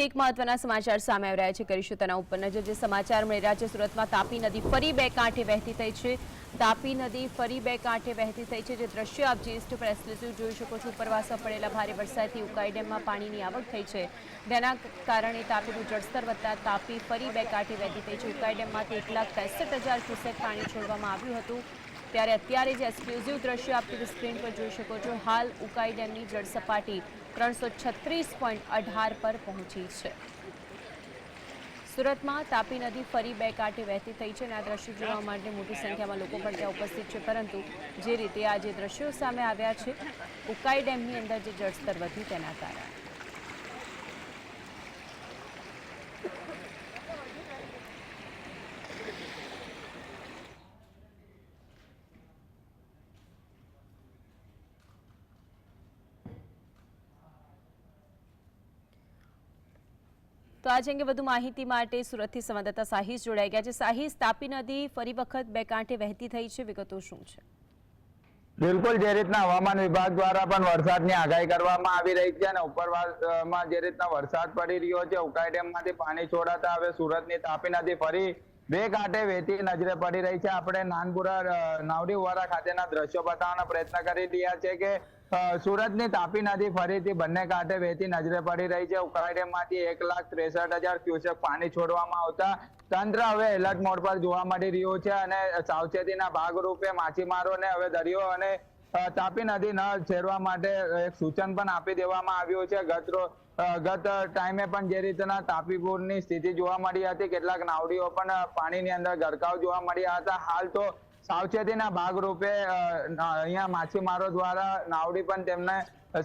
એક મહત્વના સમાચાર સામે આવી રહ્યા છે, કરીશું તેના ઉપર નજર। જે સમાચાર મળી રહ્યા છે, સુરતમાં તાપી નદી ફરી બે કાંઠે વહેતી થઈ છે। તાપી નદી ફરી બે કાંઠે વહેતી થઈ છે। જે દ્રશ્યો આપ જીએસટી પર એક્સક્લુઝિવ જોઈ શકો છો। ઉપરવાસમાં પડેલા ભારે વરસાદથી ઉકાઈ ડેમમાં પાણીની આવક થઈ છે। તેના કારણે તાપીનું જળસ્તર વધતા તાપી ફરી બે કાંઠે વહેતી થઈ છે। ઉકાઈ ડેમમાંથી 1,63,000 ક્યુસેક પાણી છોડવામાં આવ્યું હતું। ત્યારે અત્યારે જે એક્સક્લુઝિવ દ્રશ્યો આપ સ્ક્રીન પર જોઈ શકો છો। હાલ ઉકાઈ ડેમની જળ સપાટી 336.18 પર પહોંચી છે। સુરતમાં તાપી નદી ફરી બે કાંઠે વહેતી થઈ છે અને આ દ્રશ્યો જોવા માટે મોટી સંખ્યામાં લોકો પણ ત્યાં ઉપસ્થિત છે। પરંતુ જે રીતે આ જે દ્રશ્યો સામે આવ્યા છે, ઉકાઈ ડેમની અંદર જે જળસ્તર વધ્યું તેના કારણે તો આજ અંગે વધુ માહિતી માટે સુરતથી સંવાદદાતા સાહિસ જોડાઈ ગયા છે। સાહિસ, તાપી નદી ફરી વખત બે કાંઠે વહેતી થઈ છે, વિગતો શું છે? બિલકુલ, જે રીતના હવામાન વિભાગ દ્વારા પણ વરસાદની આગાહી કરવામાં આવી રહી છે અને ઉપરવાસમાં જે રીતના વરસાદ પડી રહ્યો છે, ઉકાઈ ડેમમાંથી પાણી છોડાતા હવે સુરતની તાપી નદી ફરી બે કાંઠે વહેતી નજરે પડી રહી છે। આપણે નાનપુરા નાવડી ઉવારા ખાતેના દ્રશ્યો બતાવવાનો પ્રયત્ન કરી રહ્યા છે કે સુરતની તાપી નદી ફરીથી બંને કાંઠે વહેતી નજરે પડી રહી છે। ઉકાઈ ડેમમાંથી 1,63,000 ક્યુસેક પાણી છોડવામાં આવતા તંત્ર હવે એલર્ટ મોડ પર જોવા મળી રહ્યું છે અને સાવચેતીના ભાગરૂપે માછીમારોને હવે દરિયો અને તાપી નદી ન છેડવા માટે એક સૂચન પણ આપી દેવામાં આવ્યું છે। ગત ટાઈમે પણ જે રીતના તાપીપુરની સ્થિતિ જોવા મળી હતી, કેટલાક નાવડીઓ પણ પાણીની અંદર ગરકાવ જોવા મળ્યા હતા। હાલ તો સાવચેતીના ભાગરૂપે અહીંયા માછીમારો દ્વારા નાવડી પણ તેમને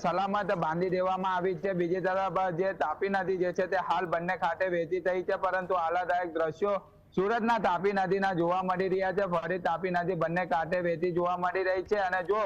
સલામત બાંધી દેવામાં આવી છે। બીજી તરફ જે તાપી નદી જે છે તે હાલ બંને કાંઠે વહેતી થઈ છે, પરંતુ આહલાદાયક દ્રશ્યો સુરતના તાપી નદીના જોવા મળી રહ્યા છે। ફરી તાપી નદી બંને કાંઠે વહેતી જોવા મળી રહી છે અને જો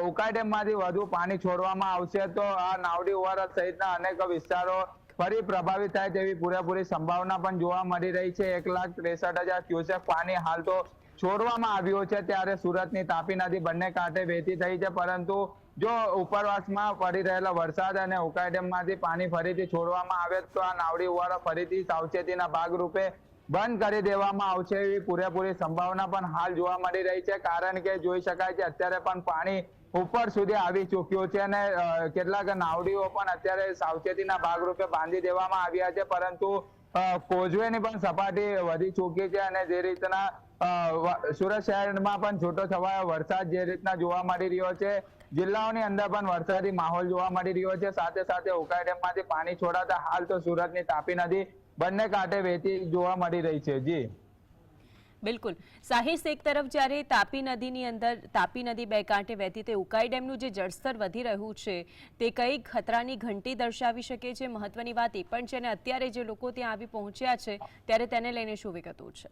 ઉકાઈ ડેમમાંથી વધુ પાણી છોડવામાં આવશે તો આ નાવડી ઉવારા સહિતના અનેક વિસ્તારો ફરી પ્રભાવિત થાય તેવી પૂરેપૂરી સંભાવના પણ જોવા મળી રહી છે। 1,63,000 ક્યુસેક પાણી હાલ તો છોડવામાં આવ્યું છે, ત્યારે સુરતની તાપી નદી બંને કાંઠે વહેતી થઈ છે। પરંતુ જો ઉપરવાસમાં પડી રહેલા વરસાદ અને ઉકાઈ ડેમમાંથી પાણી ફરીથી છોડવામાં આવે તો આ નાવડી ઉવારા ફરીથી સાવચેતીના ભાગરૂપે બંધ કરી દેવામાં આવશે એવી પૂરેપૂરી સંભાવના પણ હાલ જોવા મળી રહી છે। કારણ કે જોઈ શકાય છે અત્યારે પણ પાણી ઉપર સુધી આવી ચૂક્યું છે અને કેટલાક નાવડીઓ પણ અત્યારે સાવચેતીના ભાગરૂપે બાંધી દેવામાં આવ્યા છે, પરંતુ કોઝવેની પણ સપાટી વધી ચૂકી છે અને જે રીતના સુરત શહેરમાં પણ છૂટો છવાયો વરસાદ જે રીતના જોવા મળી રહ્યો છે, જિલ્લાઓની અંદર પણ વરસાદી માહોલ જોવા મળી રહ્યો છે। સાથે સાથે ઉકાઈ ડેમમાંથી પાણી છોડાતા હાલ તો સુરતની તાપી નદી બંને કાંઠે વહેતી જોવા મળી રહી છે। જી બિલકુલ સાહિસ, એક તરફ જ્યારે તાપી નદીની અંદર તાપી નદી બે કાંઠે વહેતી તે ઉકાઈ ડેમનું જે જળસ્તર વધી રહ્યું છે તે કઈ ખતરાની ઘંટી દર્શાવી શકે છે? મહત્વની વાત એ પણ છે અને અત્યારે જે લોકો ત્યાં આવી પહોંચ્યા છે ત્યારે તેને લઈને શું વિગતો છે?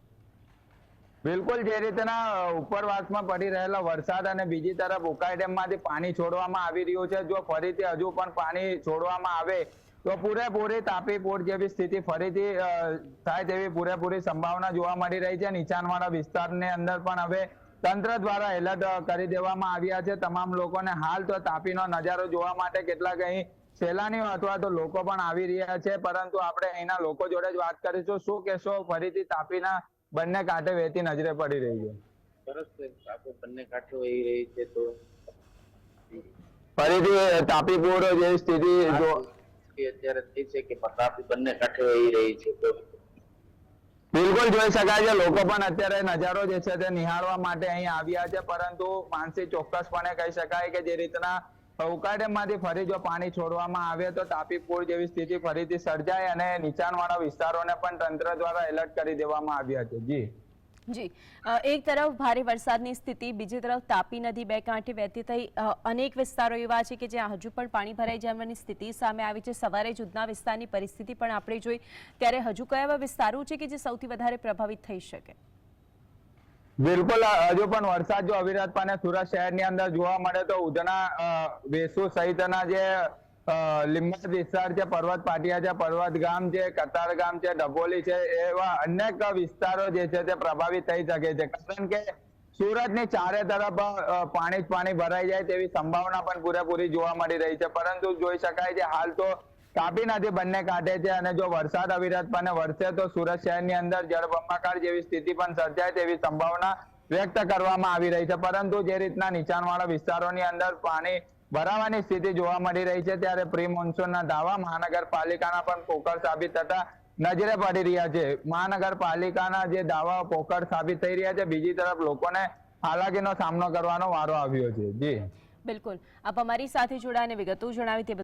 બિલકુલ, જે રીતના ઉપરવાસમાં પડી રહેલા વરસાદ અને બીજી તરફ ઉકાઈ ડેમમાંથી પાણી છોડવામાં આવી રહ્યું છે, જો ફરીથી હજુ પણ પાણી છોડવામાં આવે તો પૂરેપૂરી તાપી પોર્ટ જેવી સ્થિતિ ફરીથી થાય તેવી પૂરેપૂરી સંભાવના જોવા મળી રહી છે। નીચાણવાળા વિસ્તારની અંદર પણ હવે તંત્ર દ્વારા એલર્ટ કરી દેવામાં આવ્યા છે તમામ લોકોને। હાલ તો તાપીનો નજારો જોવા માટે કેટલાક અહીં સહેલાણીઓ અથવા તો લોકો પણ આવી રહ્યા છે, પરંતુ આપણે અહીંના લોકો જોડે જ વાત કરીશું। શું કહેશો, ફરીથી તાપીના બંને કાંઠે વહેતી નજરે પડી રહી છે? બંને કાંઠે વહી રહી છે તો ફરીથી તાપીપુર જેવી સ્થિતિ અત્યારે થઈ છે કે તાપી બંને કાંઠે વહી રહી છે તો બિલકુલ જોઈ શકાય છે, લોકો પણ અત્યારે નજારો જે છે તે નિહાળવા માટે અહીં આવ્યા છે, પરંતુ માનસી ચોક્કસપણે કહી શકાય કે જે રીતના ઉકાઈ ડેમમાંથી ફરી જો પાણી છોડવામાં આવે તો તાપીપુર જેવી સ્થિતિ ફરીથી સર્જાય અને નીચાણવાળા વિસ્તારોને પણ તંત્ર દ્વારા એલર્ટ કરી દેવામાં આવ્યા છે। જી જી, એક તરફ ભારે વરસાદની સ્થિતિ, બીજી તરફ તાપી નદી બે કાંઠે વહેતી થઈ અનેક વિસ્તારો એવા છે કે જ્યાં હજુ પણ પાણી ભરાઈ જવાની સ્થિતિ સામે આવી છે। સવારે જ ઉધના વિસ્તારની પરિસ્થિતિ પણ આપણે જોઈ, ત્યારે હજુ કયા એવા વિસ્તારો છે કે જે સૌથી વધારે પ્રભાવિત થઈ શકે? બિલકુલ, હજુ પણ વરસાદ જો અવિરતપણે સુરત શહેરની અંદર જોવા મળે તો ઉધના, વેસુ સહિતના જે લીંબડ વિસ્તાર છે, પર્વત પાટિયા છે, પર્વત ગામ છે, કતાર ગામ છે, ડભોલી છે, એવા અનેક વિસ્તારો જે છે તે પ્રભાવિત થઈ શકે છે। કારણ કે સુરતની ચારે તરફ પાણી જ પાણી ભરાઈ જાય તેવી સંભાવના પણ પૂરેપૂરી જોવા મળી રહી છે, પરંતુ જોઈ શકાય છે હાલ તો તાપી નદી બંને કાંઠે છે અને જો વરસાદ અવિરતપણે વરસે તો સુરત શહેરની અંદર જળબંબાકાર જેવી સ્થિતિ પણ સર્જાય તેવી સંભાવના વ્યક્ત કરવામાં આવી રહી છે, પરંતુ જે રીતના નીચાણવાળા વિસ્તારોની અંદર પાણી ભરાવાની સ્થિતિ જોવા મળી રહી છે ત્યારે પ્રી મોન્સૂનના દાવા મહાનગરપાલિકાના પણ પોકળ સાબિત થતા નજરે પડી રહ્યા છે। મહાનગરપાલિકાના જે દાવા પોકળ સાબિત થઈ રહ્યા છે, બીજી તરફ લોકોને હાલાકીનો સામનો કરવાનો વારો આવ્યો છે। જી બિલકુલ, આપ અમારી સાથે જોડાઈને વિગતો જણાવી તે